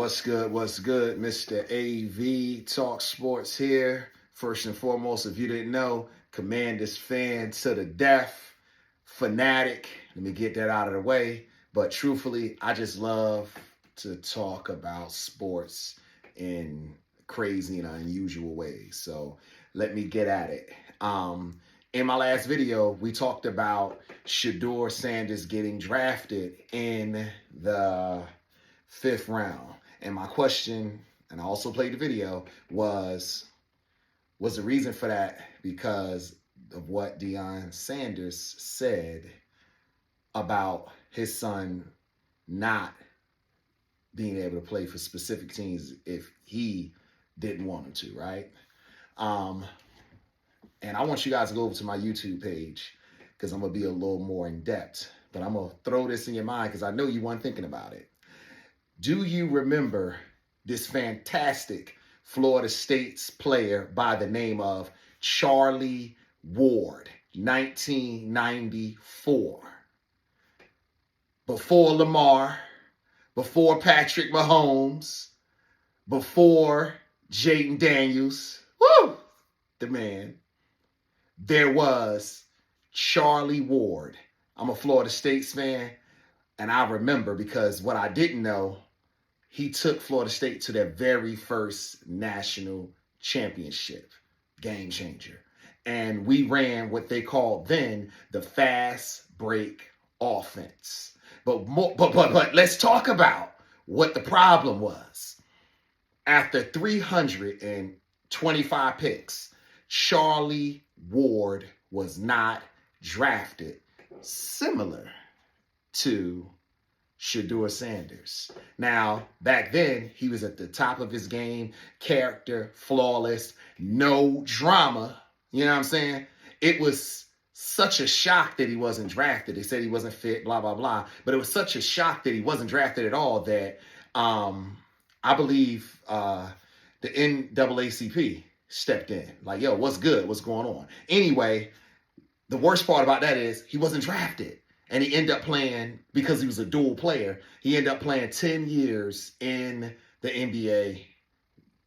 What's good? What's good? Mr. AV Talk Sports here. First and foremost, if you didn't know, Commanders fan to the death, fanatic. Let me get that out of the way. But truthfully, I just love to talk about sports in crazy and unusual ways. So let me get at it. In my last video, we talked about Sheduer Sanders getting drafted in the 5th round. And my question, and I also played the video, was the reason for that because of what Deion Sanders said about his son not being able to play for specific teams if he didn't want him to, right? And I want you guys to go over to my YouTube page because I'm going to be a little more in depth. But I'm going to throw this in your mind because I know you weren't thinking about it. Do you remember this fantastic Florida State's player by the name of Charlie Ward, 1994? Before Lamar, before Patrick Mahomes, before Jaden Daniels, the man, there was Charlie Ward. I'm a Florida State's fan, and I remember because what I didn't know, he took Florida State to their very first national championship, game changer. And we ran what they called then the fast break offense. But let's talk about what the problem was. After 325 picks, Charlie Ward was not drafted, similar to Sheduer Sanders. Now, back then, he was at the top of his game, character, flawless, no drama. You know what I'm saying? It was such a shock that he wasn't drafted. They said he wasn't fit, blah, blah, blah. But it was such a shock that he wasn't drafted at all that I believe the NAACP stepped in. Like, yo, what's good? What's going on? Anyway, the worst part about that is he wasn't drafted. And he ended up playing, because he was a dual player, he ended up playing 10 years in the NBA.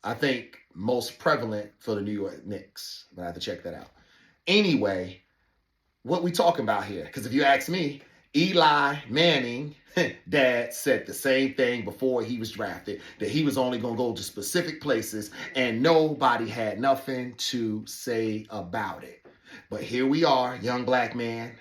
I think most prevalent for the New York Knicks. But I have to check that out. Anyway, what we talking about here? Because if you ask me, Eli Manning, dad, said the same thing before he was drafted, that he was only going to go to specific places, and nobody had nothing to say about it. But here we are, young black man,